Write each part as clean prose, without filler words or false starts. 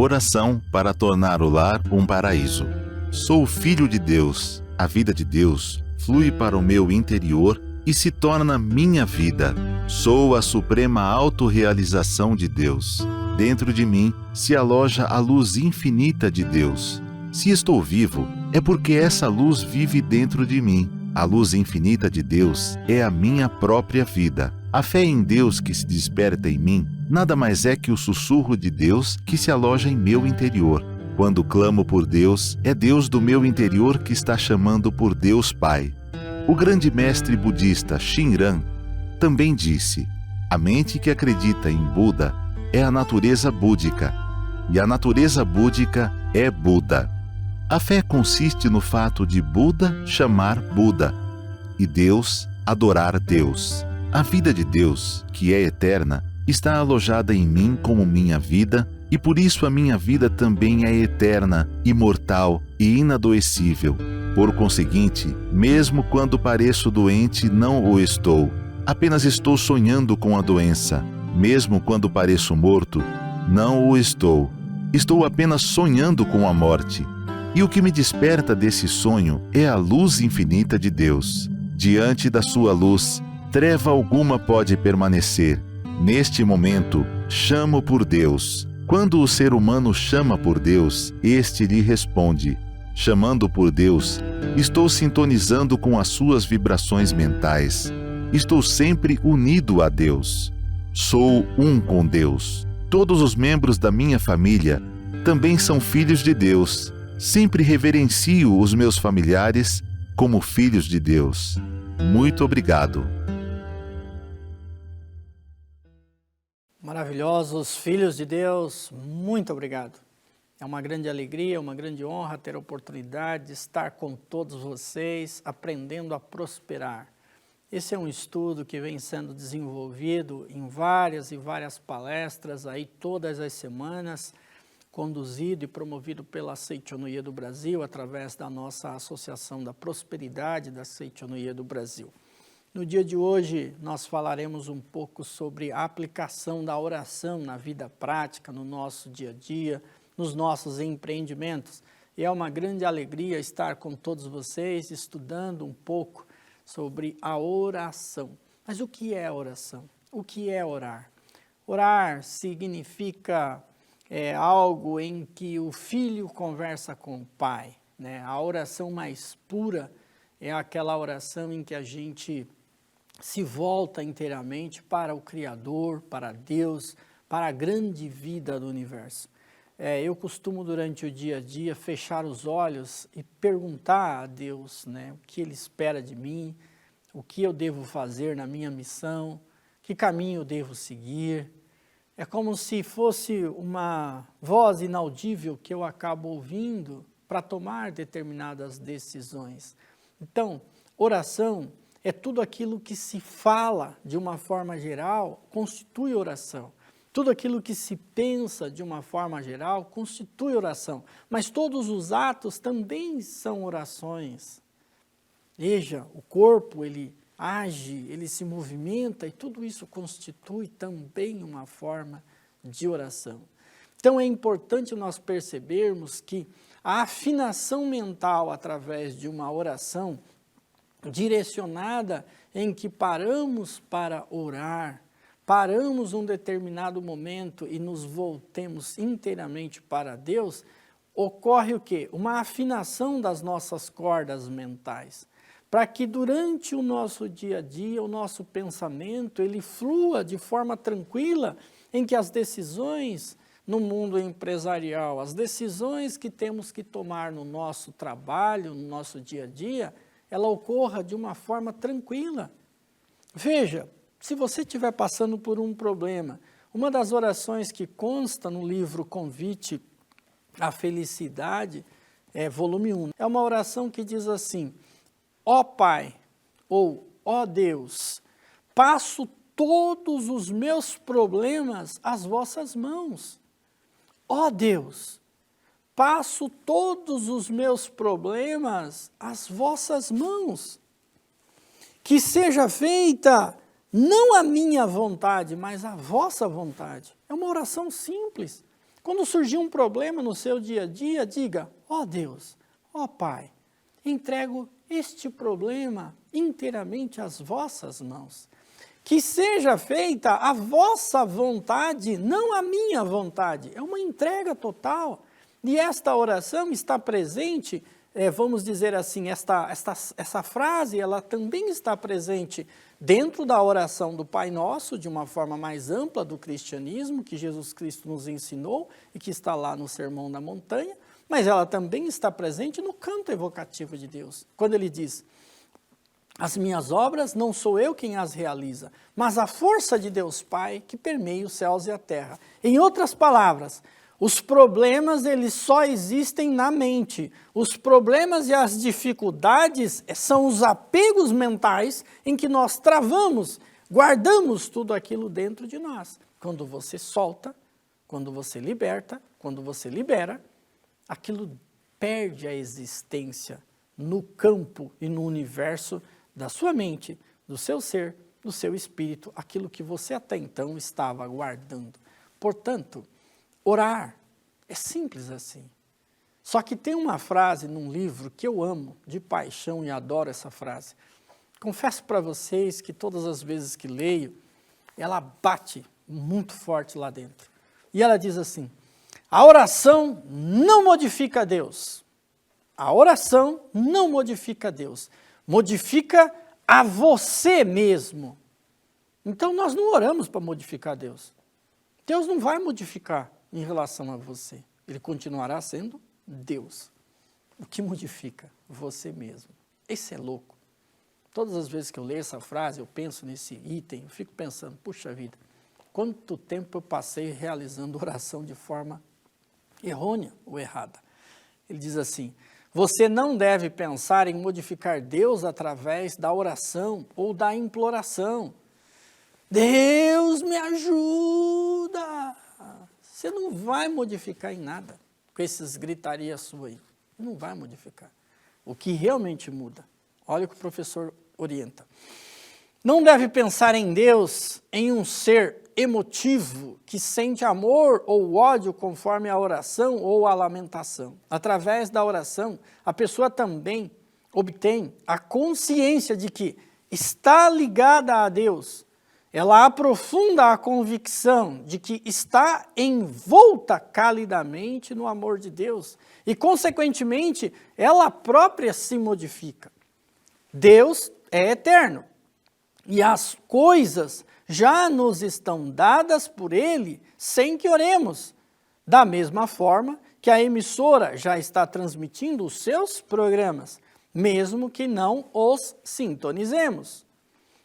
Oração para tornar o lar um paraíso. Sou filho de Deus. A vida de Deus flui para o meu interior e se torna minha vida. Sou a suprema autorrealização de Deus. Dentro de mim se aloja a luz infinita de Deus. Se estou vivo, é porque essa luz vive dentro de mim. A luz infinita de Deus é a minha própria vida. A fé em Deus que se desperta em mim nada mais é que o sussurro de Deus que se aloja em meu interior. Quando clamo por Deus, é Deus do meu interior que está chamando por Deus Pai. O grande mestre budista Shinran também disse: a mente que acredita em Buda é a natureza búdica, e a natureza búdica é Buda. A fé consiste no fato de Buda chamar Buda, e Deus adorar Deus. A vida de Deus, que é eterna, está alojada em mim como minha vida, e por isso a minha vida também é eterna, imortal e inadoecível. Por conseguinte, mesmo quando pareço doente, não o estou. Apenas estou sonhando com a doença. Mesmo quando pareço morto, não o estou. Estou apenas sonhando com a morte. E o que me desperta desse sonho é a luz infinita de Deus. Diante da sua luz, treva alguma pode permanecer. Neste momento, chamo por Deus. Quando o ser humano chama por Deus, este lhe responde. Chamando por Deus, estou sintonizando com as suas vibrações mentais. Estou sempre unido a Deus. Sou um com Deus. Todos os membros da minha família também são filhos de Deus. Sempre reverencio os meus familiares como filhos de Deus. Muito obrigado. Maravilhosos filhos de Deus, muito obrigado. É uma grande alegria, uma grande honra ter a oportunidade de estar com todos vocês, aprendendo a prosperar. Esse é um estudo que vem sendo desenvolvido em várias e várias palestras aí todas as semanas, conduzido e promovido pela Seichonoye do Brasil, através da nossa Associação da Prosperidade da Seichonoye do Brasil. No dia de hoje, nós falaremos um pouco sobre a aplicação da oração na vida prática, no nosso dia a dia, nos nossos empreendimentos. E é uma grande alegria estar com todos vocês, estudando um pouco sobre a oração. Mas o que é oração? O que é orar? Orar significa algo em que o filho conversa com o pai, né? A oração mais pura é aquela oração em que a gente se volta inteiramente para o Criador, para Deus, para a grande vida do universo. Eu costumo, durante o dia a dia, fechar os olhos e perguntar a Deus, né, o que Ele espera de mim, o que eu devo fazer na minha missão, que caminho eu devo seguir. É como se fosse uma voz inaudível que eu acabo ouvindo para tomar determinadas decisões. Então, oração é tudo aquilo que se fala de uma forma geral, constitui oração. Tudo aquilo que se pensa de uma forma geral, constitui oração. Mas todos os atos também são orações. Veja, o corpo, ele age, ele se movimenta e tudo isso constitui também uma forma de oração. Então é importante nós percebermos que a afinação mental através de uma oração direcionada em que paramos para orar, paramos um determinado momento e nos voltemos inteiramente para Deus, ocorre o quê? Uma afinação das nossas cordas mentais, para que durante o nosso dia a dia, o nosso pensamento, ele flua de forma tranquila, em que as decisões no mundo empresarial, as decisões que temos que tomar no nosso trabalho, no nosso dia a dia, ela ocorra de uma forma tranquila. Veja, se você estiver passando por um problema, uma das orações que consta no livro Convite à Felicidade, volume 1, é uma oração que diz assim: ó Pai, ou ó Deus, passo todos os meus problemas às vossas mãos. Ó Deus, passo todos os meus problemas às vossas mãos. Que seja feita não a minha vontade, mas a vossa vontade. É uma oração simples. Quando surgir um problema no seu dia a dia, diga, ó Deus, ó Pai, entrego este problema inteiramente às vossas mãos. Que seja feita a vossa vontade, não a minha vontade. É uma entrega total. E esta oração está presente, vamos dizer assim, essa frase, ela também está presente dentro da oração do Pai Nosso, de uma forma mais ampla do cristianismo, que Jesus Cristo nos ensinou e que está lá no Sermão da Montanha, mas ela também está presente no canto evocativo de Deus, quando ele diz, as minhas obras não sou eu quem as realiza, mas a força de Deus Pai que permeia os céus e a terra. Em outras palavras, os problemas eles só existem na mente. Os problemas e as dificuldades são os apegos mentais em que nós travamos, guardamos tudo aquilo dentro de nós. Quando você solta, quando você liberta, quando você libera, aquilo perde a existência no campo e no universo da sua mente, do seu ser, do seu espírito, aquilo que você até então estava guardando. Portanto, orar é simples assim. Só que tem uma frase num livro que eu amo de paixão e adoro essa frase. Confesso para vocês que todas as vezes que leio, ela bate muito forte lá dentro. E ela diz assim, a oração não modifica Deus. A oração não modifica Deus. Modifica a você mesmo. Então nós não oramos para modificar Deus. Deus não vai modificar em relação a você. Ele continuará sendo Deus. O que modifica? Você mesmo. Esse é louco. Todas as vezes que eu leio essa frase, eu penso nesse item, eu fico pensando, puxa vida, quanto tempo eu passei realizando oração de forma errônea ou errada. Ele diz assim, você não deve pensar em modificar Deus através da oração ou da imploração. Deus me ajuda! Você não vai modificar em nada com essas gritarias suas aí. Não vai modificar. O que realmente muda, olha o que o professor orienta. Não deve pensar em Deus em um ser emotivo que sente amor ou ódio conforme a oração ou a lamentação. Através da oração, a pessoa também obtém a consciência de que está ligada a Deus. Ela aprofunda a convicção de que está envolta calidamente no amor de Deus e, consequentemente, ela própria se modifica. Deus é eterno e as coisas já nos estão dadas por Ele sem que oremos. Da mesma forma que a emissora já está transmitindo os seus programas, mesmo que não os sintonizemos.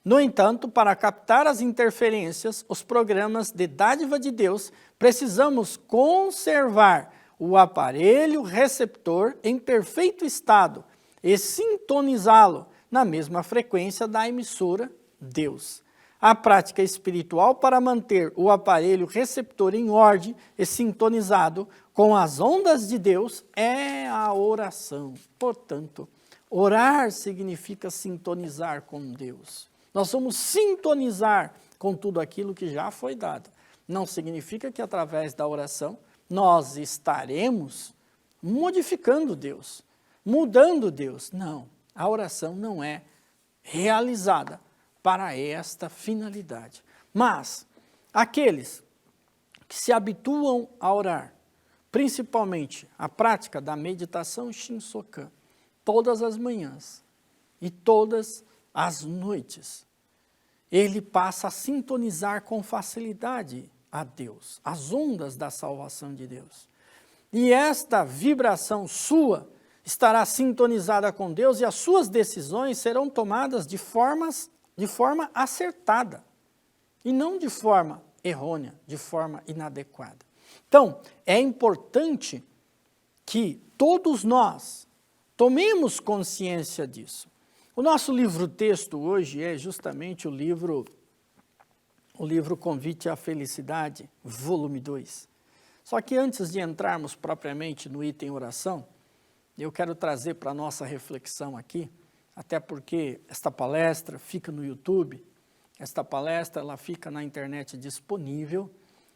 No entanto, para captar as interferências, os programas de dádiva de Deus, precisamos conservar o aparelho receptor em perfeito estado e sintonizá-lo na mesma frequência da emissora Deus. A prática espiritual para manter o aparelho receptor em ordem e sintonizado com as ondas de Deus é a oração. Portanto, orar significa sintonizar com Deus. Nós vamos sintonizar com tudo aquilo que já foi dado. Não significa que através da oração nós estaremos modificando Deus, mudando Deus. Não, a oração não é realizada para esta finalidade. Mas aqueles que se habituam a orar, principalmente a prática da meditação Shinsokan, todas as manhãs e todas as noites, ele passa a sintonizar com facilidade a Deus, as ondas da salvação de Deus. E esta vibração sua estará sintonizada com Deus e as suas decisões serão tomadas de forma acertada e não de forma errônea, de forma inadequada. Então, é importante que todos nós tomemos consciência disso. O nosso livro-texto hoje é justamente o livro Convite à Felicidade, volume 2. Só que antes de entrarmos propriamente no item oração, eu quero trazer para a nossa reflexão aqui, até porque esta palestra fica no YouTube, esta palestra ela fica na internet disponível,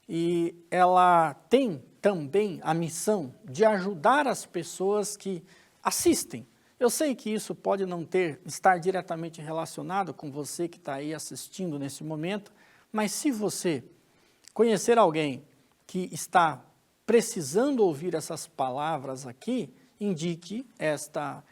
e ela tem também a missão de ajudar as pessoas que assistem. Eu sei que isso pode não estar diretamente relacionado com você que está aí assistindo nesse momento, mas se você conhecer alguém que está precisando ouvir essas palavras aqui, indique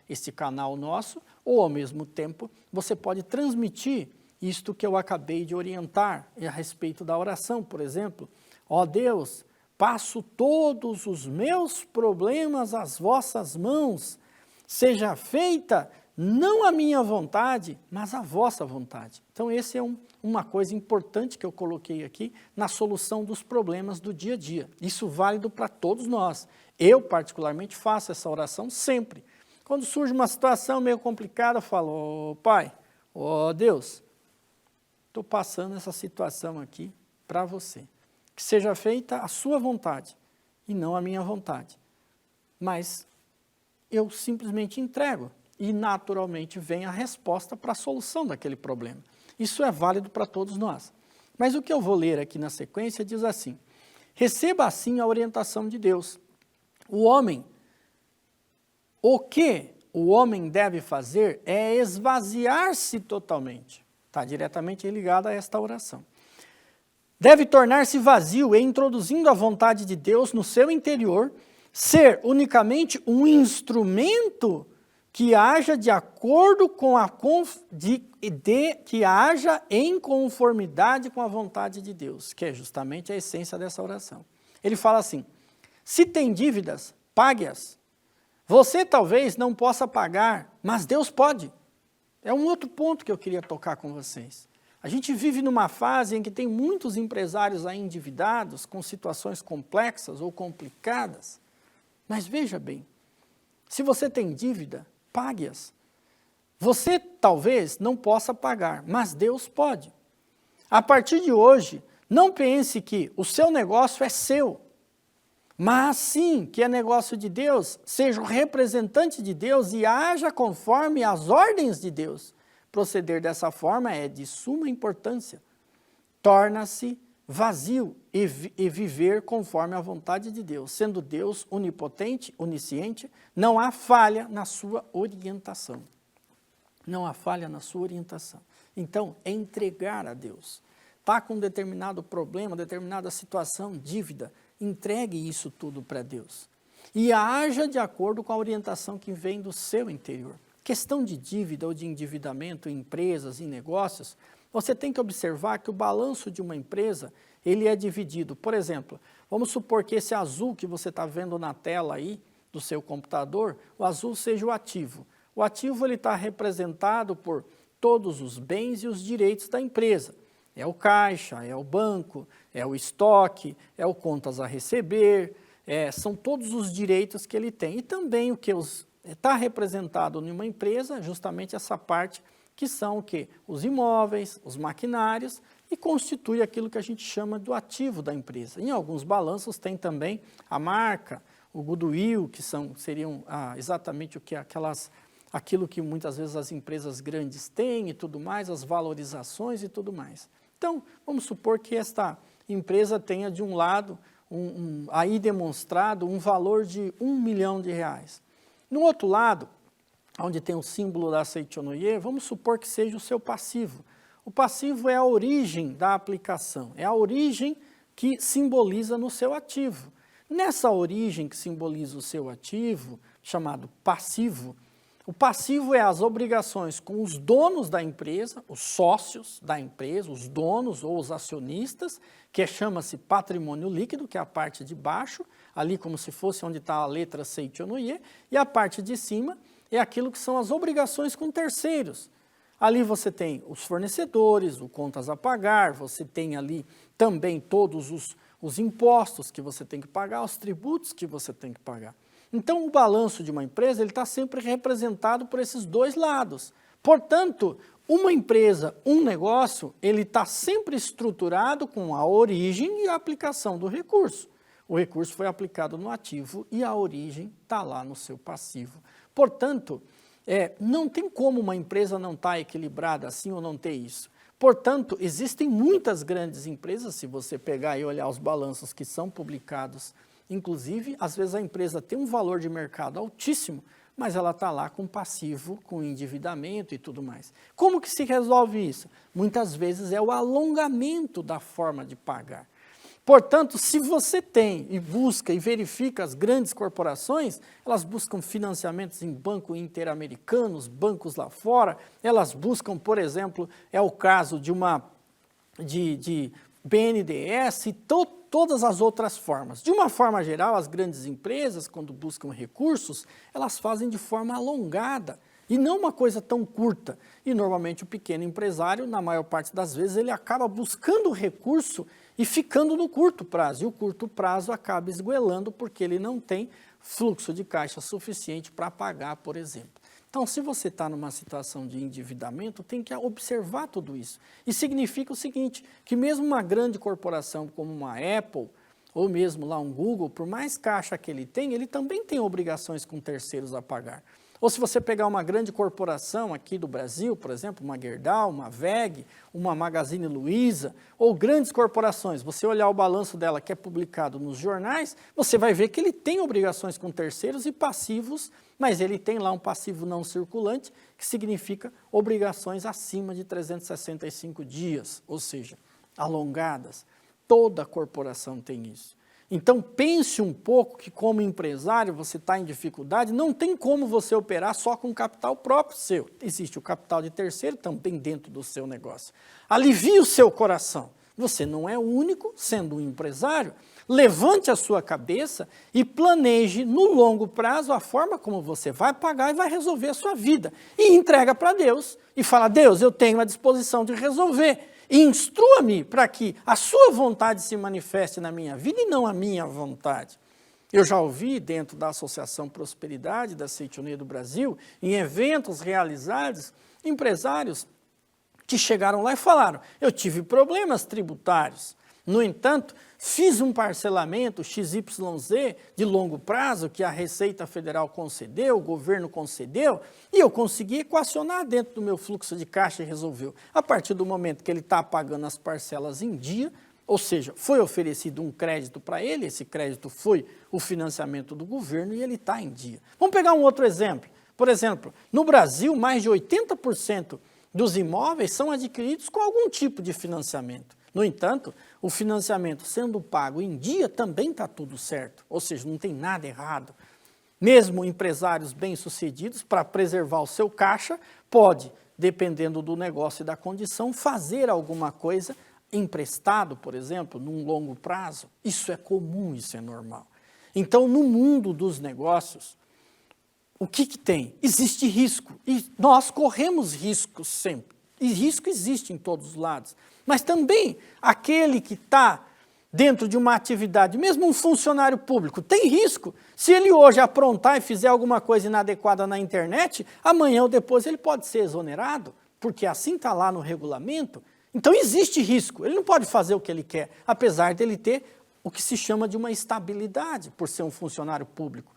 este canal nosso, ou ao mesmo tempo você pode transmitir isto que eu acabei de orientar a respeito da oração, por exemplo. Ó Deus, passo todos os meus problemas às vossas mãos, seja feita não a minha vontade, mas a vossa vontade. Então esse é uma coisa importante que eu coloquei aqui na solução dos problemas do dia a dia. Isso válido para todos nós. Eu particularmente faço essa oração sempre. Quando surge uma situação meio complicada, eu falo, ô Pai, ó Deus, estou passando essa situação aqui para você. Que seja feita a sua vontade e não a minha vontade. Mas eu simplesmente entrego e naturalmente vem a resposta para a solução daquele problema. Isso é válido para todos nós. Mas o que eu vou ler aqui na sequência diz assim, receba assim a orientação de Deus. O que o homem deve fazer é esvaziar-se totalmente. Está diretamente ligado a esta oração. Deve tornar-se vazio e introduzindo a vontade de Deus no seu interior, ser unicamente um instrumento que haja de acordo com que haja em conformidade com a vontade de Deus, que é justamente a essência dessa oração. Ele fala assim, se tem dívidas, pague-as. Você talvez não possa pagar, mas Deus pode. É um outro ponto que eu queria tocar com vocês. A gente vive numa fase em que tem muitos empresários aí endividados, com situações complexas ou complicadas. Mas veja bem, se você tem dívida, pague-as. Você talvez não possa pagar, mas Deus pode. A partir de hoje, não pense que o seu negócio é seu, mas sim que é negócio de Deus, seja o representante de Deus e haja conforme as ordens de Deus. Proceder dessa forma é de suma importância. Torna-se vazio e viver conforme a vontade de Deus. Sendo Deus onipotente, onisciente, não há falha na sua orientação. Não há falha na sua orientação. Então, é entregar a Deus. Está com um determinado problema, determinada situação, dívida, entregue isso tudo para Deus. E haja de acordo com a orientação que vem do seu interior. Questão de dívida ou de endividamento em empresas, em negócios, você tem que observar que o balanço de uma empresa, ele é dividido. Por exemplo, vamos supor que esse azul que você está vendo na tela aí, do seu computador, o azul seja o ativo. O ativo ele está representado por todos os bens e os direitos da empresa. É o caixa, é o banco, é o estoque, é o contas a receber, são todos os direitos que ele tem. E também o que está representado em uma empresa, justamente essa parte que são o quê? Os imóveis, os maquinários, e constitui aquilo que a gente chama do ativo da empresa. Em alguns balanços tem também a marca, o goodwill, que seriam exatamente aquilo que muitas vezes as empresas grandes têm e tudo mais, as valorizações e tudo mais. Então, vamos supor que esta empresa tenha de um lado, aí demonstrado, um valor de R$1 milhão. No outro lado, onde tem o símbolo da Seichonoye, vamos supor que seja o seu passivo. O passivo é a origem da aplicação, é a origem que simboliza no seu ativo. Nessa origem que simboliza o seu ativo, chamado passivo, o passivo é as obrigações com os donos da empresa, os sócios da empresa, os donos ou os acionistas, que chama-se patrimônio líquido, que é a parte de baixo, ali como se fosse onde está a letra Seichonoye, e a parte de cima é aquilo que são as obrigações com terceiros. Ali você tem os fornecedores, o contas a pagar, você tem ali também todos os impostos que você tem que pagar, os tributos que você tem que pagar. Então, o balanço de uma empresa ele está sempre representado por esses dois lados. Portanto, uma empresa, um negócio, ele está sempre estruturado com a origem e a aplicação do recurso. O recurso foi aplicado no ativo e a origem está lá no seu passivo. Portanto, não tem como uma empresa não estar equilibrada assim ou não ter isso. Portanto, existem muitas grandes empresas, se você pegar e olhar os balanços que são publicados, inclusive, às vezes a empresa tem um valor de mercado altíssimo, mas ela está lá com passivo, com endividamento e tudo mais. Como que se resolve isso? Muitas vezes é o alongamento da forma de pagar. Portanto, se você tem e busca e verifica as grandes corporações, elas buscam financiamentos em bancos interamericanos, bancos lá fora, elas buscam, por exemplo, é o caso de BNDES e todas as outras formas. De uma forma geral, as grandes empresas, quando buscam recursos, elas fazem de forma alongada e não uma coisa tão curta. E normalmente o pequeno empresário, na maior parte das vezes, ele acaba buscando recurso e ficando no curto prazo. E o curto prazo acaba esgoelando porque ele não tem fluxo de caixa suficiente para pagar, por exemplo. Então, se você está numa situação de endividamento, tem que observar tudo isso. E significa o seguinte, que mesmo uma grande corporação como uma Apple, ou mesmo lá um Google, por mais caixa que ele também tem obrigações com terceiros a pagar. Ou se você pegar uma grande corporação aqui do Brasil, por exemplo, uma Gerdau, uma WEG, uma Magazine Luiza, ou grandes corporações, você olhar o balanço dela que é publicado nos jornais, você vai ver que ele tem obrigações com terceiros e passivos, mas ele tem lá um passivo não circulante, que significa obrigações acima de 365 dias, ou seja, alongadas. Toda corporação tem isso. Então, pense um pouco que como empresário você está em dificuldade, não tem como você operar só com capital próprio seu. Existe o capital de terceiro também dentro do seu negócio. Alivie o seu coração. Você não é o único, sendo um empresário. Levante a sua cabeça e planeje no longo prazo a forma como você vai pagar e vai resolver a sua vida. E entrega para Deus e fala, Deus, eu tenho a disposição de resolver. E instrua-me para que a sua vontade se manifeste na minha vida e não a minha vontade. Eu já ouvi dentro da Associação Prosperidade da Seitonia do Brasil, em eventos realizados, empresários que chegaram lá e falaram, eu tive problemas tributários, no entanto, fiz um parcelamento XYZ de longo prazo que a Receita Federal concedeu, o governo concedeu, e eu consegui equacionar dentro do meu fluxo de caixa e resolveu. A partir do momento que ele está pagando as parcelas em dia, ou seja, foi oferecido um crédito para ele, esse crédito foi o financiamento do governo e ele está em dia. Vamos pegar um outro exemplo. Por exemplo, no Brasil, mais de 80% dos imóveis são adquiridos com algum tipo de financiamento. No entanto, o financiamento sendo pago em dia também está tudo certo, ou seja, não tem nada errado. Mesmo empresários bem-sucedidos, para preservar o seu caixa, pode, dependendo do negócio e da condição, fazer alguma coisa emprestado, por exemplo, num longo prazo. Isso é comum, isso é normal. Então, no mundo dos negócios, o que tem? Existe risco, e nós corremos riscos sempre. E risco existe em todos os lados. Mas também aquele que está dentro de uma atividade, mesmo um funcionário público, tem risco. Se ele hoje aprontar e fizer alguma coisa inadequada na internet, amanhã ou depois ele pode ser exonerado, porque assim está lá no regulamento. Então existe risco, ele não pode fazer o que ele quer, apesar dele ter o que se chama de uma estabilidade, por ser um funcionário público.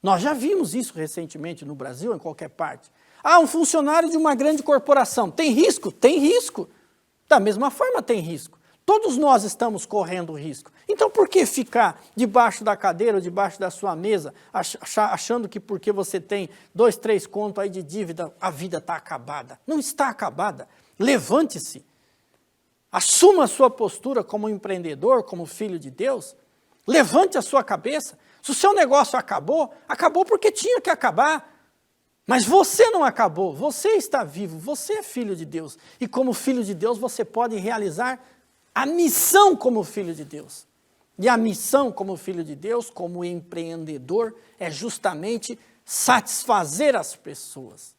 Nós já vimos isso recentemente no Brasil, em qualquer parte. Ah, um funcionário de uma grande corporação, tem risco? Tem risco. Da mesma forma tem risco. Todos nós estamos correndo risco. Então por que ficar debaixo da cadeira ou debaixo da sua mesa, achando que porque você tem 2, 3 contos aí de dívida, a vida está acabada? Não está acabada. Levante-se. Assuma a sua postura como empreendedor, como filho de Deus. Levante a sua cabeça. Se o seu negócio acabou, acabou porque tinha que acabar. Mas você não acabou, você está vivo, você é filho de Deus. E como filho de Deus, você pode realizar a missão como filho de Deus. E a missão como filho de Deus, como empreendedor, é justamente satisfazer as pessoas.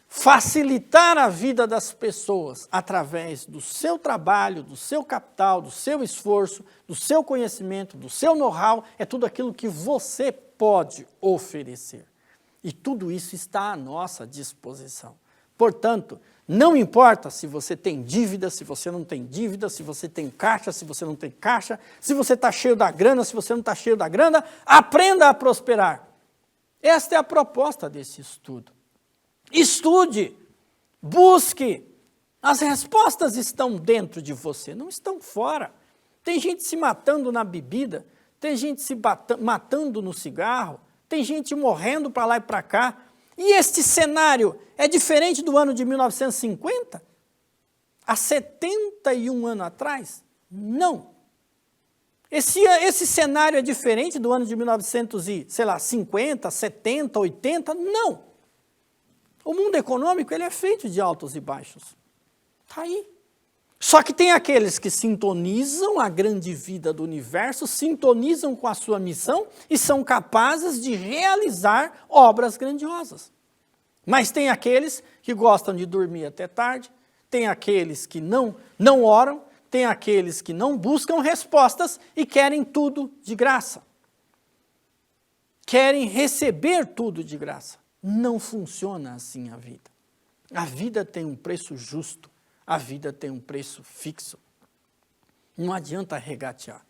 Facilitar a vida das pessoas através do seu trabalho, do seu capital, do seu esforço, do seu conhecimento, do seu know-how, é tudo aquilo que você pode oferecer. E tudo isso está à nossa disposição. Portanto, não importa se você tem dívida, se você não tem dívida, se você tem caixa, se você não tem caixa, se você está cheio da grana, se você não está cheio da grana, aprenda a prosperar. Esta é a proposta desse estudo. Estude, busque, As respostas estão dentro de você, não estão fora. Tem gente se matando na bebida, tem gente se matando no cigarro, tem gente morrendo para lá e para cá. E este cenário é diferente do ano de 1950? Há 71 anos atrás? Não. Esse cenário é diferente do ano de 1950, 70, 80? Não. O mundo econômico ele é feito de altos e baixos. Está aí. Só que tem aqueles que sintonizam a grande vida do universo, sintonizam com a sua missão e são capazes de realizar obras grandiosas. Mas tem aqueles que gostam de dormir até tarde, tem aqueles que não oram, tem aqueles que não buscam respostas e querem tudo de graça. Querem receber tudo de graça. Não funciona assim a vida. A vida tem um preço justo. A vida tem um preço fixo. Não adianta regatear.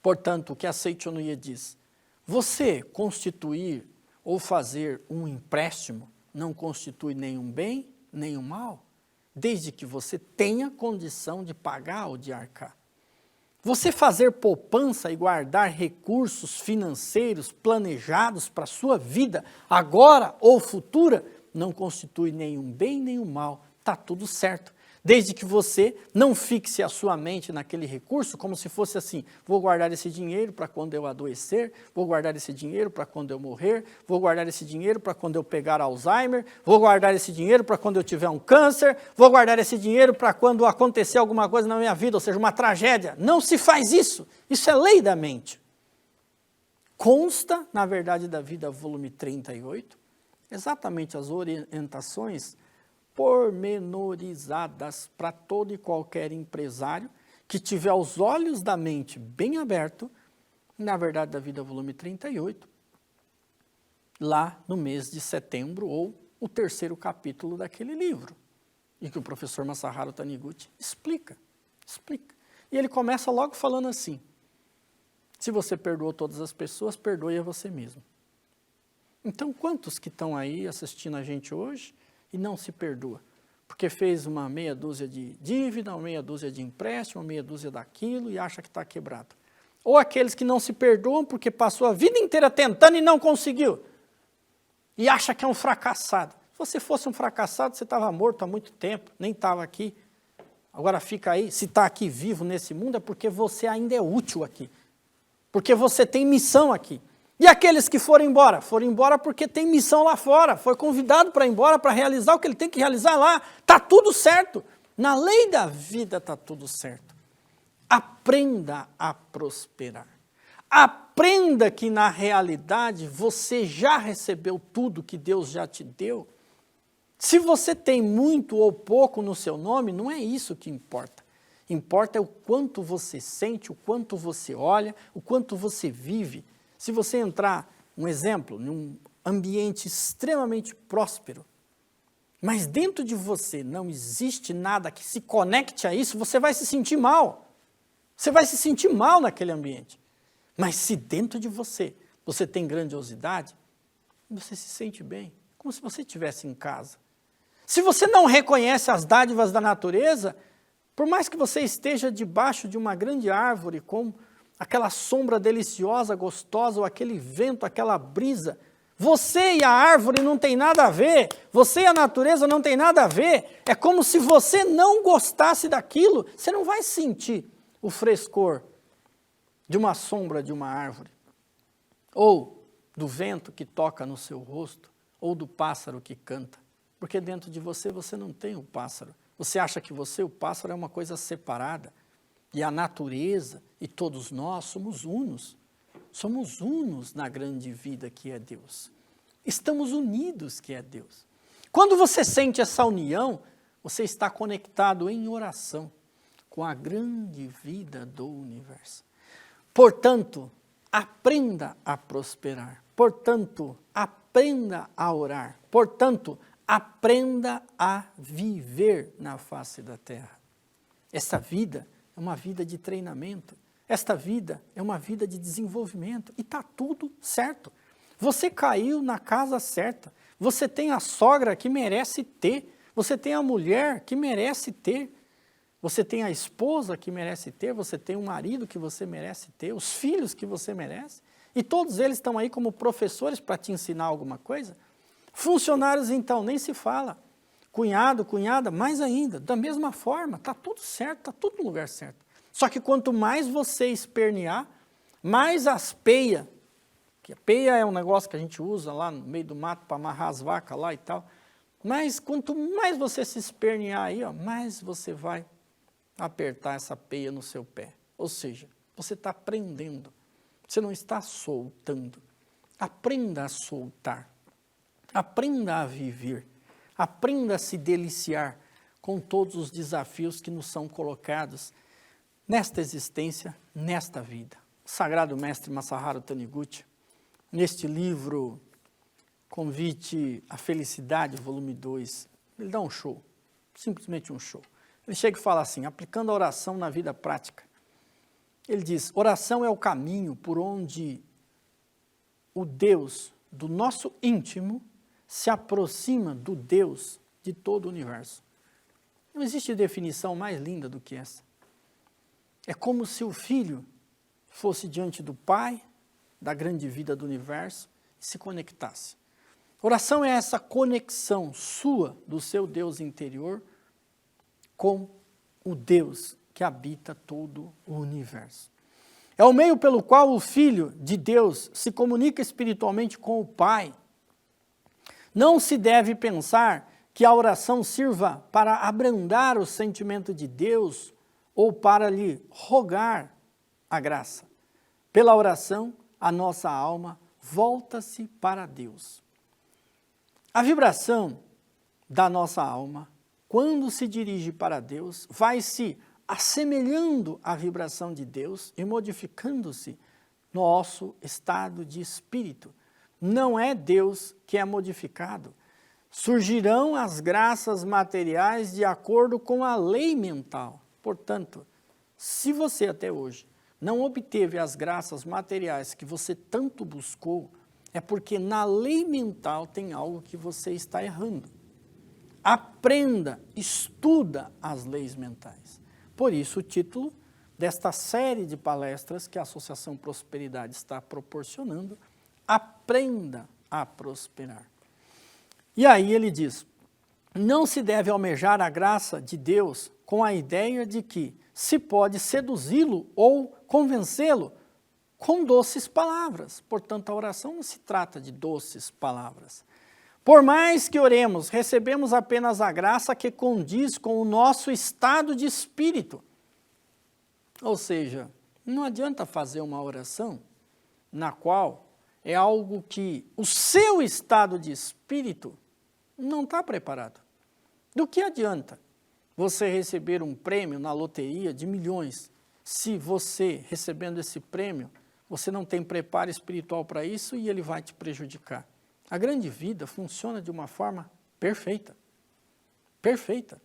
Portanto, o que a Seichonoye diz, você constituir ou fazer um empréstimo não constitui nenhum bem, nenhum mal, desde que você tenha condição de pagar ou de arcar. Você fazer poupança e guardar recursos financeiros planejados para a sua vida, agora ou futura, não constitui nenhum bem, nenhum mal. Está tudo certo. Desde que você não fixe a sua mente naquele recurso, como se fosse assim, vou guardar esse dinheiro para quando eu adoecer, vou guardar esse dinheiro para quando eu morrer, vou guardar esse dinheiro para quando eu pegar Alzheimer, vou guardar esse dinheiro para quando eu tiver um câncer, vou guardar esse dinheiro para quando acontecer alguma coisa na minha vida, ou seja, uma tragédia. Não se faz isso. Isso é lei da mente. Consta, na verdade, da vida, volume 38, exatamente as orientações pormenorizadas para todo e qualquer empresário que tiver os olhos da mente bem abertos, na verdade da vida volume 38, lá no mês de setembro, ou o 3º capítulo daquele livro, e que o professor Masaharu Taniguchi explica. E ele começa logo falando assim, se você perdoou todas as pessoas, perdoe a você mesmo. Então, quantos que estão aí assistindo a gente hoje e não se perdoa, porque fez uma meia dúzia de dívida, uma meia dúzia de empréstimo, uma meia dúzia daquilo e acha que está quebrado. Ou aqueles que não se perdoam porque passou a vida inteira tentando e não conseguiu, e acha que é um fracassado. Se você fosse um fracassado, você estava morto há muito tempo, nem estava aqui. Agora fica aí, se está aqui vivo nesse mundo é porque você ainda é útil aqui, porque você tem missão aqui. E aqueles que foram embora porque tem missão lá fora, foi convidado para ir embora para realizar o que ele tem que realizar lá. Está tudo certo. Na lei da vida está tudo certo. Aprenda a prosperar. Aprenda que na realidade você já recebeu tudo que Deus já te deu. Se você tem muito ou pouco no seu nome, não é isso que importa. Importa é o quanto você sente, o quanto você olha, o quanto você vive. Se você entrar, um exemplo, num ambiente extremamente próspero, mas dentro de você não existe nada que se conecte a isso, você vai se sentir mal. Você vai se sentir mal naquele ambiente. Mas se dentro de você tem grandiosidade, você se sente bem, como se você estivesse em casa. Se você não reconhece as dádivas da natureza, por mais que você esteja debaixo de uma grande árvore, com aquela sombra deliciosa, gostosa, ou aquele vento, aquela brisa, você e a árvore não tem nada a ver, você e a natureza não tem nada a ver, é como se você não gostasse daquilo, você não vai sentir o frescor de uma sombra de uma árvore, ou do vento que toca no seu rosto, ou do pássaro que canta, porque dentro de você não tem o pássaro, você acha que o pássaro é uma coisa separada, e a natureza e todos nós somos unos na grande vida que é Deus. Estamos unidos que é Deus. Quando você sente essa união, você está conectado em oração com a grande vida do universo. Portanto, aprenda a prosperar. Portanto, aprenda a orar. Portanto, aprenda a viver na face da terra. Essa vida é uma vida de treinamento. Esta vida é uma vida de desenvolvimento. E está tudo certo. Você caiu na casa certa. Você tem a sogra que merece ter. Você tem a mulher que merece ter. Você tem a esposa que merece ter. Você tem o marido que você merece ter. Os filhos que você merece. E todos eles estão aí como professores para te ensinar alguma coisa. Funcionários, então, nem se fala. Cunhado, cunhada, mais ainda. Da mesma forma, está tudo certo, está tudo no lugar certo. Só que quanto mais você espernear, mais as peias, que a peia é um negócio que a gente usa lá no meio do mato para amarrar as vacas lá e tal, mas quanto mais você se espernear aí, ó, mais você vai apertar essa peia no seu pé. Ou seja, você está prendendo, você não está soltando. Aprenda a soltar, aprenda a viver, aprenda a se deliciar com todos os desafios que nos são colocados nesta existência, nesta vida. O Sagrado Mestre Masaharu Taniguchi, neste livro Convite à Felicidade, volume 2, ele dá um show, simplesmente um show. Ele chega e fala assim, aplicando a oração na vida prática. Ele diz, oração é o caminho por onde o Deus do nosso íntimo se aproxima do Deus de todo o universo. Não existe definição mais linda do que essa. É como se o filho fosse diante do Pai, da grande vida do universo, e se conectasse. Oração é essa conexão sua, do seu Deus interior, com o Deus que habita todo o universo. É o meio pelo qual o Filho de Deus se comunica espiritualmente com o Pai. Não se deve pensar que a oração sirva para abrandar o sentimento de Deus ou para lhe rogar a graça. Pela oração, a nossa alma volta-se para Deus. A vibração da nossa alma, quando se dirige para Deus, vai se assemelhando à vibração de Deus e modificando-se nosso estado de espírito. Não é Deus que é modificado. Surgirão as graças materiais de acordo com a lei mental. Portanto, se você até hoje não obteve as graças materiais que você tanto buscou, é porque na lei mental tem algo que você está errando. Aprenda, estuda as leis mentais. Por isso o título desta série de palestras que a Associação Prosperidade está proporcionando, Aprenda a Prosperar. E aí ele diz, não se deve almejar a graça de Deus com a ideia de que se pode seduzi-lo ou convencê-lo com doces palavras. Portanto, a oração não se trata de doces palavras. Por mais que oremos, recebemos apenas a graça que condiz com o nosso estado de espírito. Ou seja, não adianta fazer uma oração na qual é algo que o seu estado de espírito não está preparado. Do que adianta você receber um prêmio na loteria de milhões, se você, recebendo esse prêmio, você não tem preparo espiritual para isso e ele vai te prejudicar? A grande vida funciona de uma forma perfeita. Perfeita.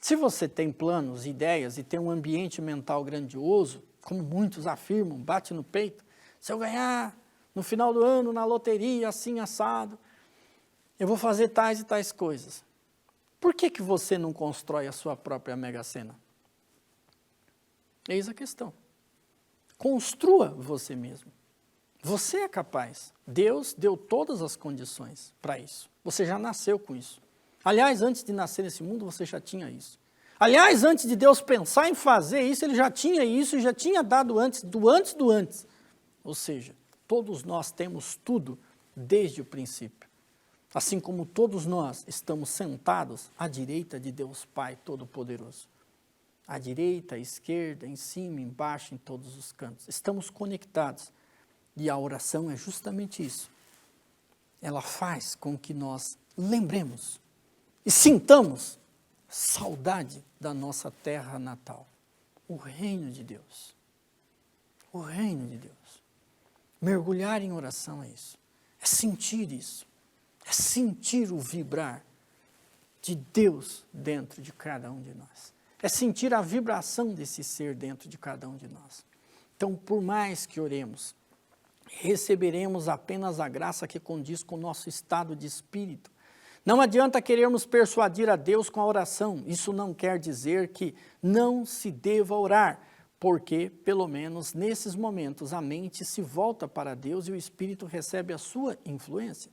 Se você tem planos, ideias e tem um ambiente mental grandioso, como muitos afirmam, bate no peito, se eu ganhar no final do ano na loteria, assim assado, eu vou fazer tais e tais coisas. Por que que você não constrói a sua própria Mega-Sena? Eis a questão. Construa você mesmo. Você é capaz. Deus deu todas as condições para isso. Você já nasceu com isso. Aliás, antes de nascer nesse mundo, você já tinha isso. Aliás, antes de Deus pensar em fazer isso, Ele já tinha isso e já tinha dado antes do antes do antes. Ou seja, todos nós temos tudo desde o princípio. Assim como todos nós estamos sentados à direita de Deus Pai Todo-Poderoso. À direita, à esquerda, em cima, embaixo, em todos os cantos. Estamos conectados. E a oração é justamente isso. Ela faz com que nós lembremos e sintamos saudade da nossa terra natal. O reino de Deus. O reino de Deus. Mergulhar em oração é isso. É sentir isso. É sentir o vibrar de Deus dentro de cada um de nós. É sentir a vibração desse ser dentro de cada um de nós. Então, por mais que oremos, receberemos apenas a graça que condiz com o nosso estado de espírito. Não adianta querermos persuadir a Deus com a oração. Isso não quer dizer que não se deva orar, porque, pelo menos nesses momentos, a mente se volta para Deus e o Espírito recebe a sua influência.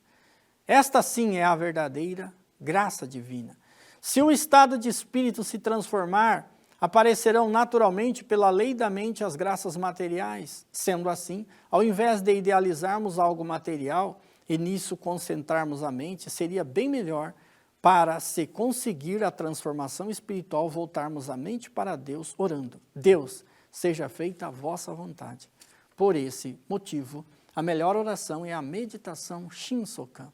Esta sim é a verdadeira graça divina. Se o estado de espírito se transformar, aparecerão naturalmente pela lei da mente as graças materiais. Sendo assim, ao invés de idealizarmos algo material e nisso concentrarmos a mente, seria bem melhor para se conseguir a transformação espiritual voltarmos a mente para Deus orando. Deus, seja feita a vossa vontade. Por esse motivo, a melhor oração é a meditação Shinsokan,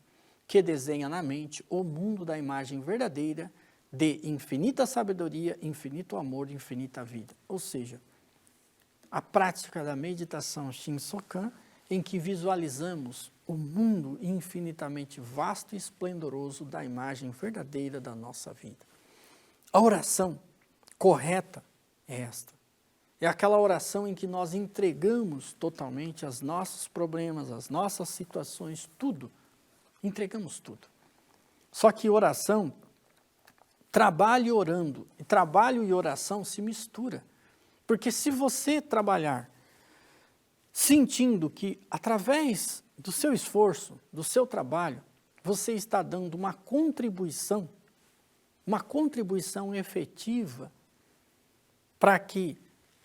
que desenha na mente o mundo da imagem verdadeira de infinita sabedoria, infinito amor, infinita vida. Ou seja, a prática da meditação Shinsokan, em que visualizamos o mundo infinitamente vasto e esplendoroso da imagem verdadeira da nossa vida. A oração correta é esta. É aquela oração em que nós entregamos totalmente os nossos problemas, as nossas situações, tudo. Entregamos tudo. Só que oração, trabalho orando, e trabalho e oração se mistura. Porque se você trabalhar sentindo que através do seu esforço, do seu trabalho, você está dando uma contribuição efetiva para que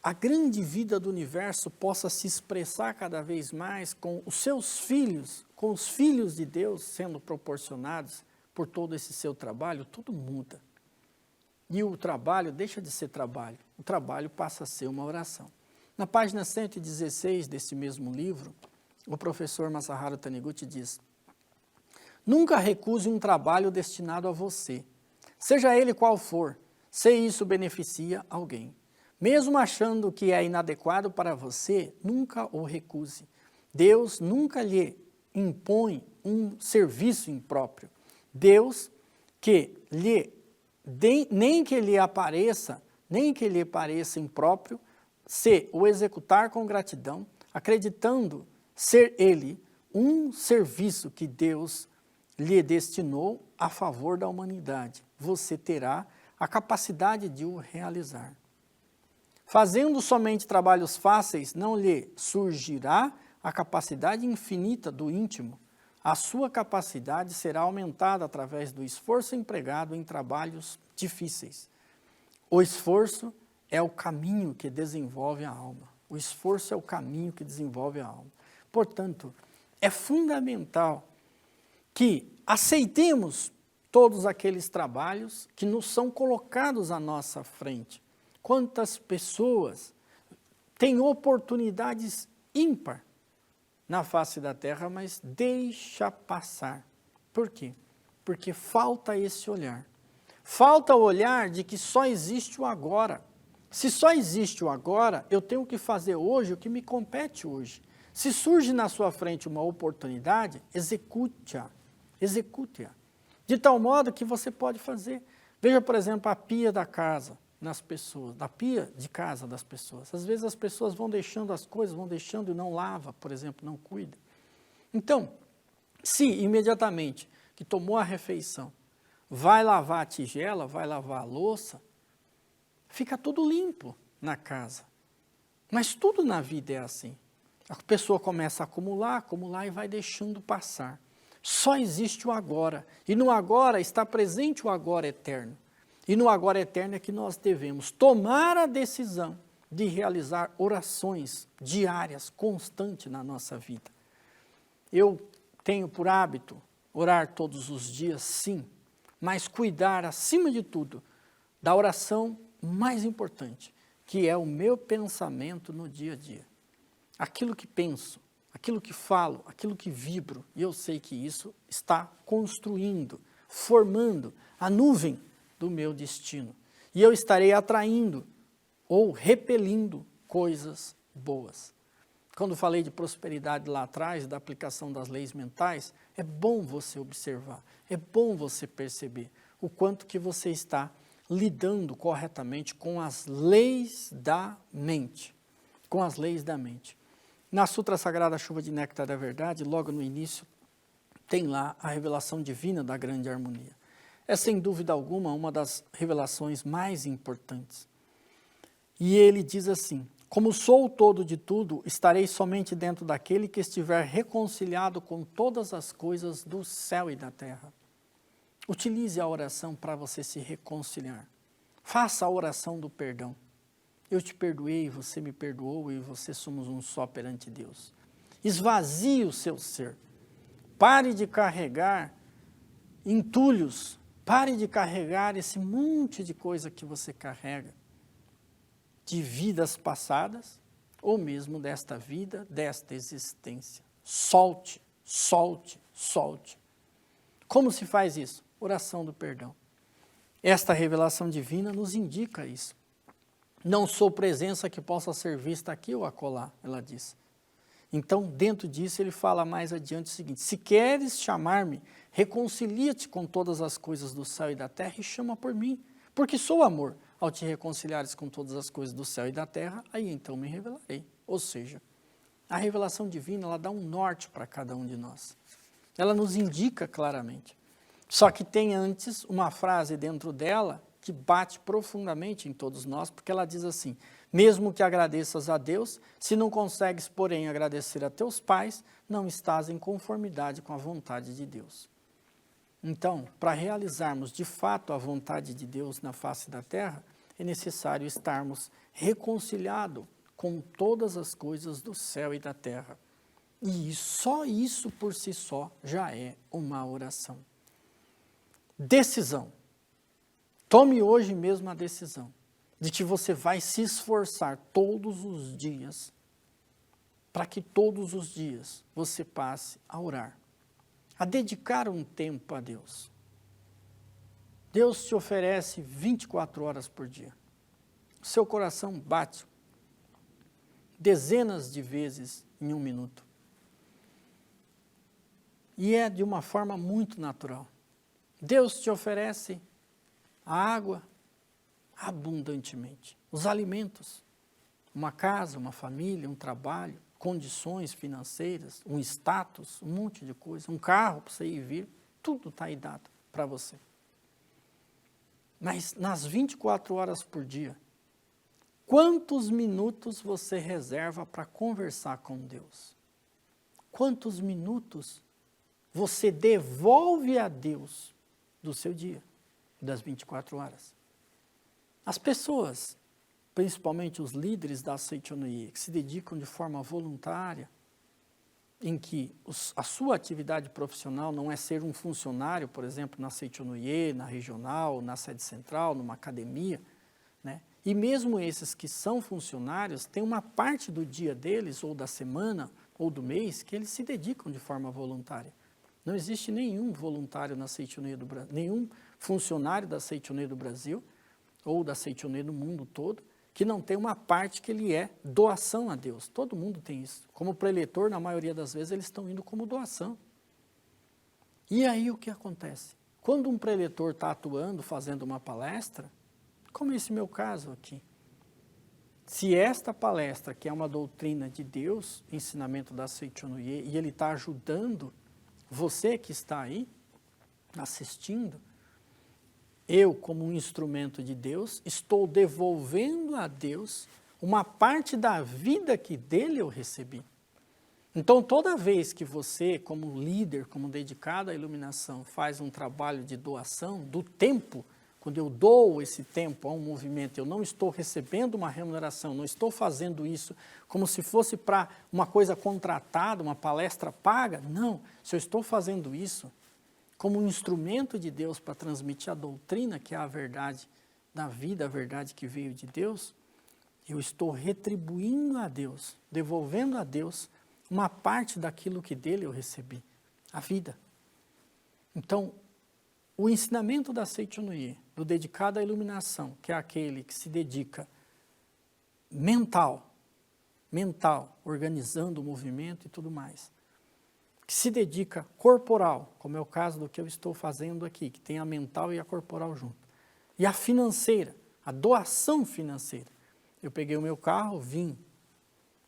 a grande vida do universo possa se expressar cada vez mais com os seus filhos, com os filhos de Deus sendo proporcionados por todo esse seu trabalho, tudo muda. E o trabalho deixa de ser trabalho, o trabalho passa a ser uma oração. Na página 116 desse mesmo livro, o professor Masaharu Taniguchi diz: nunca recuse um trabalho destinado a você, seja ele qual for, se isso beneficia alguém. Mesmo achando que é inadequado para você, nunca o recuse. Deus nunca lhe impõe um serviço impróprio. Deus nem que lhe pareça impróprio, se o executar com gratidão, acreditando ser ele um serviço que Deus lhe destinou a favor da humanidade, você terá a capacidade de o realizar. Fazendo somente trabalhos fáceis, não lhe surgirá a capacidade infinita do íntimo. A sua capacidade será aumentada através do esforço empregado em trabalhos difíceis. O esforço é o caminho que desenvolve a alma. O esforço é o caminho que desenvolve a alma. Portanto, é fundamental que aceitemos todos aqueles trabalhos que nos são colocados à nossa frente. Quantas pessoas têm oportunidades ímpar na face da terra, mas deixa passar. Por quê? Porque falta esse olhar. Falta o olhar de que só existe o agora. Se só existe o agora, eu tenho que fazer hoje o que me compete hoje. Se surge na sua frente uma oportunidade, execute-a. Execute-a. De tal modo que você pode fazer. Veja, por exemplo, a pia da casa nas pessoas, da pia de casa das pessoas. Às vezes as pessoas vão deixando as coisas, vão deixando e não lava, por exemplo, não cuida. Então, se imediatamente que tomou a refeição, vai lavar a tigela, vai lavar a louça, fica tudo limpo na casa. Mas tudo na vida é assim. A pessoa começa a acumular e vai deixando passar. Só existe o agora. E no agora está presente o agora eterno. E no agora eterno é que nós devemos tomar a decisão de realizar orações diárias, constantes na nossa vida. Eu tenho por hábito orar todos os dias, sim, mas cuidar, acima de tudo, da oração mais importante, que é o meu pensamento no dia a dia. Aquilo que penso, aquilo que falo, aquilo que vibro, e eu sei que isso está construindo, formando a nuvem do meu destino. E eu estarei atraindo ou repelindo coisas boas. Quando falei de prosperidade lá atrás, da aplicação das leis mentais, é bom você observar, é bom você perceber o quanto que você está lidando corretamente com as leis da mente. Com as leis da mente. Na Sutra Sagrada Chuva de Néctar da Verdade, logo no início, tem lá a revelação divina da grande harmonia. É sem dúvida alguma uma das revelações mais importantes. E ele diz assim: como sou o todo de tudo, estarei somente dentro daquele que estiver reconciliado com todas as coisas do céu e da terra. Utilize a oração para você se reconciliar. Faça a oração do perdão. Eu te perdoei, você me perdoou e você somos um só perante Deus. Esvazie o seu ser. Pare de carregar entulhos. Pare de carregar esse monte de coisa que você carrega. De vidas passadas, ou mesmo desta vida, desta existência. Solte, solte, solte. Como se faz isso? Oração do perdão. Esta revelação divina nos indica isso. Não sou presença que possa ser vista aqui ou acolá, ela diz. Então, dentro disso, ele fala mais adiante o seguinte: se queres chamar-me, reconcilia-te com todas as coisas do céu e da terra e chama por mim, porque sou amor. Ao te reconciliares com todas as coisas do céu e da terra, aí então me revelarei. Ou seja, a revelação divina, ela dá um norte para cada um de nós. Ela nos indica claramente. Só que tem antes uma frase dentro dela que bate profundamente em todos nós, porque ela diz assim: mesmo que agradeças a Deus, se não consegues, porém, agradecer a teus pais, não estás em conformidade com a vontade de Deus. Então, para realizarmos de fato a vontade de Deus na face da terra, é necessário estarmos reconciliados com todas as coisas do céu e da terra. E só isso por si só já é uma oração. Decisão. Tome hoje mesmo a decisão de que você vai se esforçar todos os dias para que todos os dias você passe a orar, a dedicar um tempo a Deus. Deus te oferece 24 horas por dia. O seu coração bate dezenas de vezes em 1 minuto. E é de uma forma muito natural. Deus te oferece a água abundantemente, os alimentos, uma casa, uma família, um trabalho, condições financeiras, um status, um monte de coisa, um carro para você ir e vir, tudo está aí dado para você. Mas nas 24 horas por dia, quantos minutos você reserva para conversar com Deus? Quantos minutos você devolve a Deus do seu dia, das 24 horas? As pessoas, principalmente os líderes da Seitonoye, que se dedicam de forma voluntária, em que a sua atividade profissional não é ser um funcionário, por exemplo, na Seitonoye, na regional, na sede central, numa academia, né? E mesmo esses que são funcionários, tem uma parte do dia deles, ou da semana, ou do mês, que eles se dedicam de forma voluntária. Não existe nenhum voluntário na Seitonoye do Brasil, nenhum funcionário da Seitonoye do Brasil, ou da Seitonoye no mundo todo, que não tem uma parte que ele é doação a Deus. Todo mundo tem isso. Como preletor, na maioria das vezes, eles estão indo como doação. E aí o que acontece? Quando um preletor está atuando, fazendo uma palestra, como esse meu caso aqui, se esta palestra, que é uma doutrina de Deus, ensinamento da Seitonoye, e ele está ajudando você que está aí, assistindo, eu, como um instrumento de Deus, estou devolvendo a Deus uma parte da vida que dele eu recebi. Então, toda vez que você, como líder, como dedicado à iluminação, faz um trabalho de doação do tempo, quando eu dou esse tempo a um movimento, eu não estou recebendo uma remuneração, não estou fazendo isso como se fosse para uma coisa contratada, uma palestra paga. Não, se eu estou fazendo isso como um instrumento de Deus para transmitir a doutrina, que é a verdade da vida, a verdade que veio de Deus, eu estou retribuindo a Deus, devolvendo a Deus uma parte daquilo que dele eu recebi, a vida. Então, o ensinamento da Seitonoye, do dedicado à iluminação, que é aquele que se dedica mental, organizando o movimento e tudo mais, que se dedica corporal, como é o caso do que eu estou fazendo aqui, que tem a mental e a corporal junto. E a financeira, a doação financeira. Eu peguei o meu carro, vim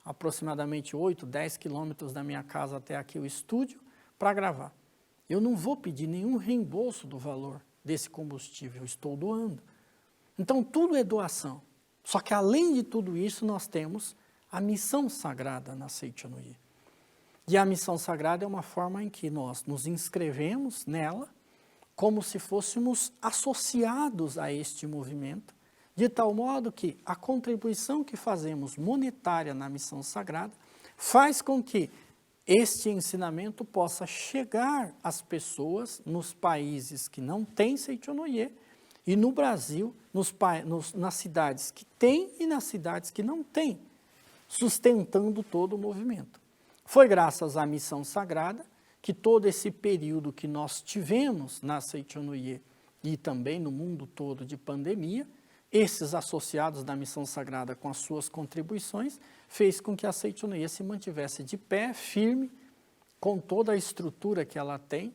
aproximadamente 8, 10 quilômetros da minha casa até aqui o estúdio para gravar. eu não vou pedir nenhum reembolso do valor desse combustível, eu estou doando. Então, tudo é doação. Só que, além de tudo isso, nós temos a missão sagrada na Seichonoye. E a missão sagrada é uma forma em que nós nos inscrevemos nela como se fôssemos associados a este movimento, de tal modo que a contribuição que fazemos monetária na missão sagrada faz com que este ensinamento possa chegar às pessoas nos países que não têm Seichonoye e no Brasil, nas cidades que têm e nas cidades que não têm, sustentando todo o movimento. Foi graças à missão sagrada que todo esse período que nós tivemos na Seichonoye e também no mundo todo de pandemia, esses associados da missão sagrada com as suas contribuições, fez com que a Seichonoye se mantivesse de pé, firme, com toda a estrutura que ela tem,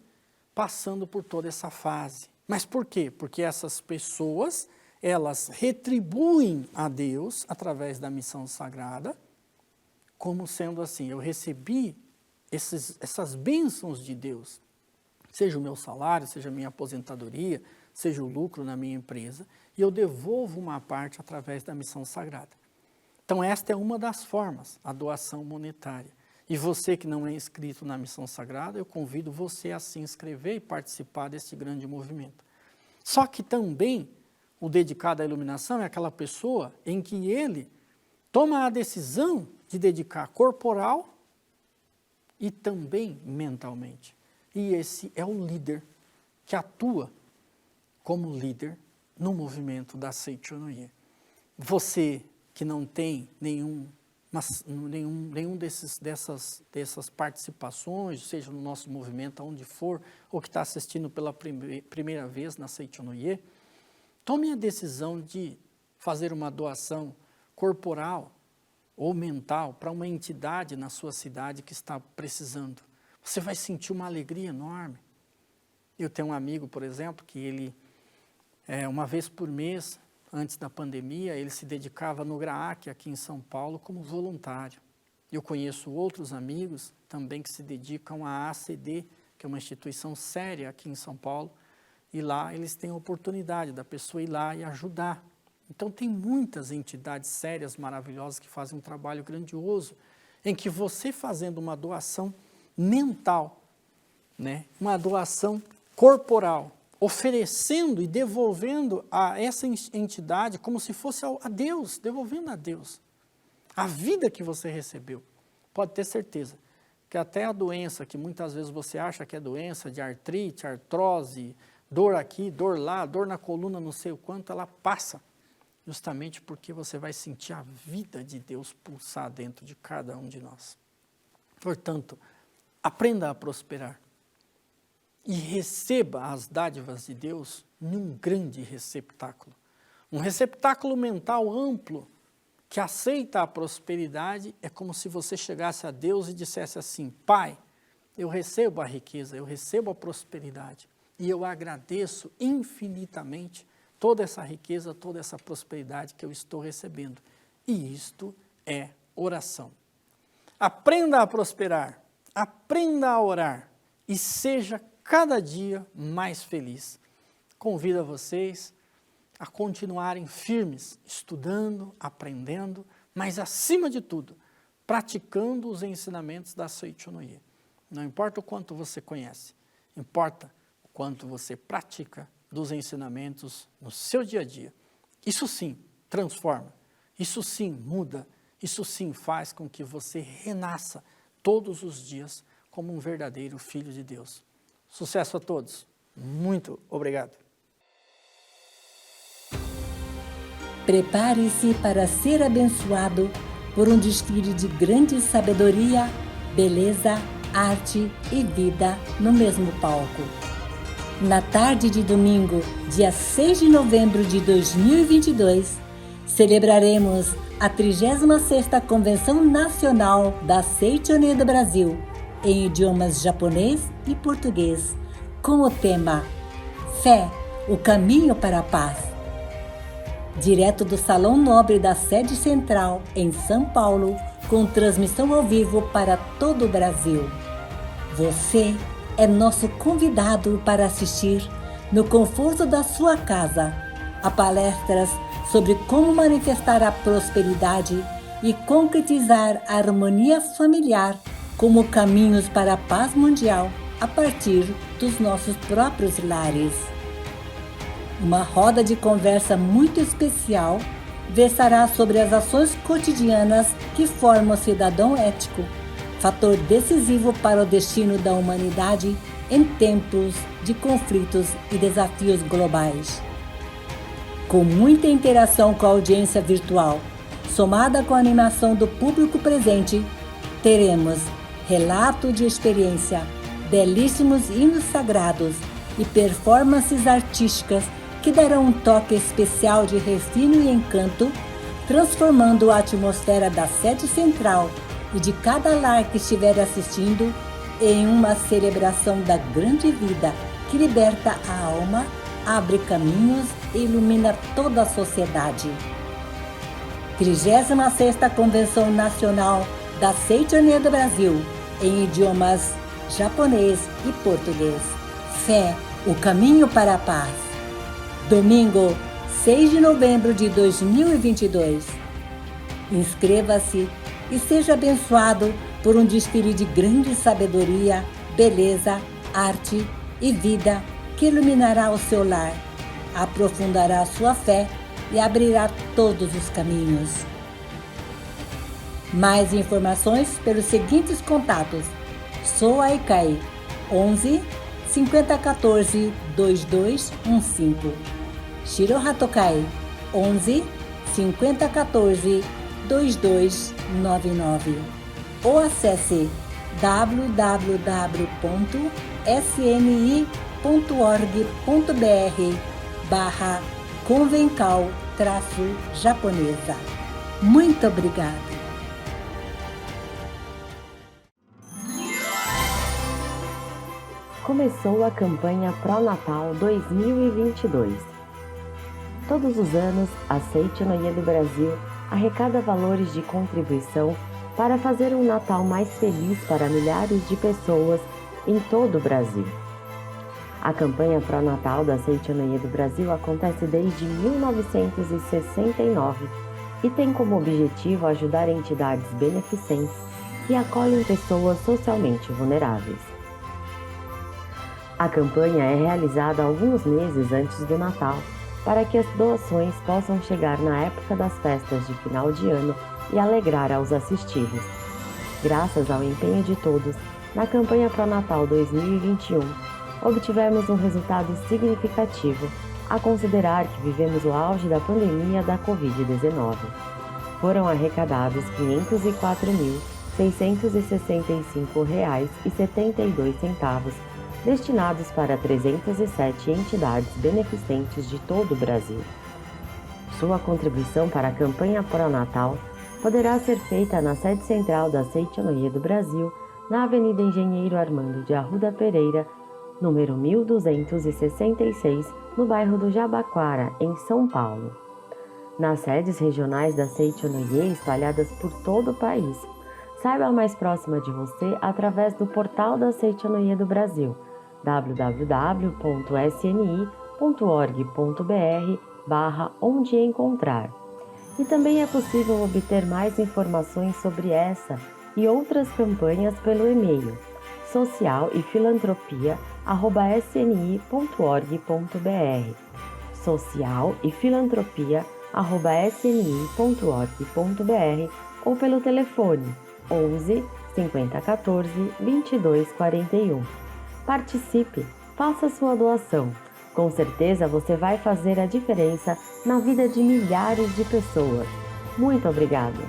passando por toda essa fase. Mas por quê? Porque essas pessoas, elas retribuem a Deus, através da missão sagrada, como sendo assim, eu recebi essas bênçãos de Deus, seja o meu salário, seja a minha aposentadoria, seja o lucro na minha empresa, e eu devolvo uma parte através da missão sagrada. Então, esta é uma das formas, a doação monetária. E você que não é inscrito na missão sagrada, eu convido você a se inscrever e participar deste grande movimento. Só que também o dedicado à iluminação é aquela pessoa em que ele toma a decisão de dedicar corporal e também mentalmente. E esse é o líder que atua como líder no movimento da Seichonoye. Você que não tem nenhum dessas participações, seja no nosso movimento, aonde for, ou que está assistindo pela primeira vez na Seichonoye, tome a decisão de fazer uma doação corporal ou mental para uma entidade na sua cidade que está precisando. Você vai sentir uma alegria enorme. Eu tenho um amigo, por exemplo, que ele, uma vez por mês, antes da pandemia, ele se dedicava no GRAAC, aqui em São Paulo, como voluntário. Eu conheço outros amigos também que se dedicam à ACD, que é uma instituição séria aqui em São Paulo, e lá eles têm a oportunidade da pessoa ir lá e ajudar. Então, tem muitas entidades sérias, maravilhosas, que fazem um trabalho grandioso, em que você fazendo uma doação mental, né, uma doação corporal, oferecendo e devolvendo a essa entidade como se fosse a Deus, devolvendo a Deus a vida que você recebeu. Pode ter certeza que até a doença que muitas vezes você acha que é doença de artrite, artrose, dor aqui, dor lá, dor na coluna, não sei o quanto, ela passa. Justamente porque você vai sentir a vida de Deus pulsar dentro de cada um de nós. Portanto, aprenda a prosperar e receba as dádivas de Deus num grande receptáculo. Um receptáculo mental amplo que aceita a prosperidade é como se você chegasse a Deus e dissesse assim: Pai, eu recebo a riqueza, eu recebo a prosperidade e eu agradeço infinitamente toda essa riqueza, toda essa prosperidade que eu estou recebendo. E isto é oração. Aprenda a prosperar, aprenda a orar e seja cada dia mais feliz. Convido a vocês a continuarem firmes, estudando, aprendendo, mas acima de tudo, praticando os ensinamentos da Seichonoye. Não importa o quanto você conhece, importa o quanto você pratica dos ensinamentos no seu dia a dia. Isso sim transforma, isso sim muda, isso sim faz com que você renasça todos os dias como um verdadeiro filho de Deus. Sucesso a todos. Muito obrigado. Prepare-se para ser abençoado por um desfile de grande sabedoria, beleza, arte e vida no mesmo palco. Na tarde de domingo, dia 6 de novembro de 2022, celebraremos a 36ª Convenção Nacional da Seichonoye do Brasil, em idiomas japonês e português, com o tema Fé, o caminho para a paz. Direto do Salão Nobre da sede central, em São Paulo, com transmissão ao vivo para todo o Brasil. Você é nosso convidado para assistir, no conforto da sua casa, a palestras sobre como manifestar a prosperidade e concretizar a harmonia familiar como caminhos para a paz mundial a partir dos nossos próprios lares. Uma roda de conversa muito especial versará sobre as ações cotidianas que formam o cidadão ético, fator decisivo para o destino da humanidade em tempos de conflitos e desafios globais. Com muita interação com a audiência virtual, somada com a animação do público presente, teremos relato de experiência, belíssimos hinos sagrados e performances artísticas que darão um toque especial de refino e encanto, transformando a atmosfera da sede central e de cada lar que estiver assistindo em uma celebração da grande vida que liberta a alma, abre caminhos e ilumina toda a sociedade. 36ª Convenção Nacional da Seichonoye do Brasil, em idiomas japonês e português. Fé, o caminho para a paz. Domingo, 6 de novembro de 2022. Inscreva-se e seja abençoado por um desfile de grande sabedoria, beleza, arte e vida que iluminará o seu lar, aprofundará a sua fé e abrirá todos os caminhos. Mais informações pelos seguintes contatos: Sou Aikai 11 5014 2215, Shiro Hatokai 11 5014 2299, ou acesse www.sni.org.br/convencal-japonesa. Muito obrigado! Começou a campanha Pró-Natal 2022. Todos os anos, a Seichonoye do Brasil arrecada valores de contribuição para fazer um Natal mais feliz para milhares de pessoas em todo o Brasil. A campanha Pró-Natal da Seichonoye do Brasil acontece desde 1969 e tem como objetivo ajudar entidades beneficentes que acolhem pessoas socialmente vulneráveis. A campanha é realizada alguns meses antes do Natal, para que as doações possam chegar na época das festas de final de ano e alegrar aos assistidos. Graças ao empenho de todos, na campanha Pró-Natal 2021, obtivemos um resultado significativo, a considerar que vivemos o auge da pandemia da Covid-19. Foram arrecadados R$ 504.665,72, destinados para 307 entidades beneficentes de todo o Brasil. Sua contribuição para a campanha Pró-Natal poderá ser feita na sede central da Seichonoye do Brasil, na Avenida Engenheiro Armando de Arruda Pereira, número 1266, no bairro do Jabaquara, em São Paulo. Nas sedes regionais da Seichonoye espalhadas por todo o país. Saiba a mais próxima de você através do portal da Seichonoye do Brasil, www.sni.org.br/onde encontrar. E também é possível obter mais informações sobre essa e outras campanhas pelo e-mail socialefilantropia@sni.org.br, socialefilantropia@sni.org.br, ou pelo telefone 11 5014 2241. Participe, faça sua doação. Com certeza você vai fazer a diferença na vida de milhares de pessoas. Muito obrigado!